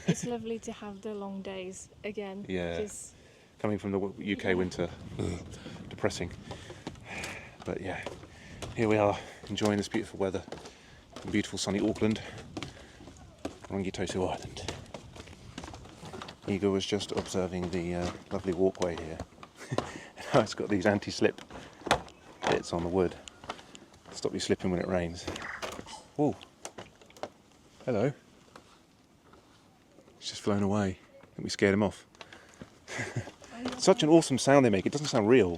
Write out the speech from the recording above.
It's lovely to have the long days again. Yeah. 'Cause Coming from the UK winter, depressing. But yeah, here we are, enjoying this beautiful weather in beautiful sunny Auckland, Rangitoto Island. Igor was just observing the lovely walkway here. Now it's got these anti-slip bits on the wood to stop you slipping when it rains. Whoa. Hello. He's just flown away. I think we scared him off. Such an awesome sound they make. It doesn't sound real.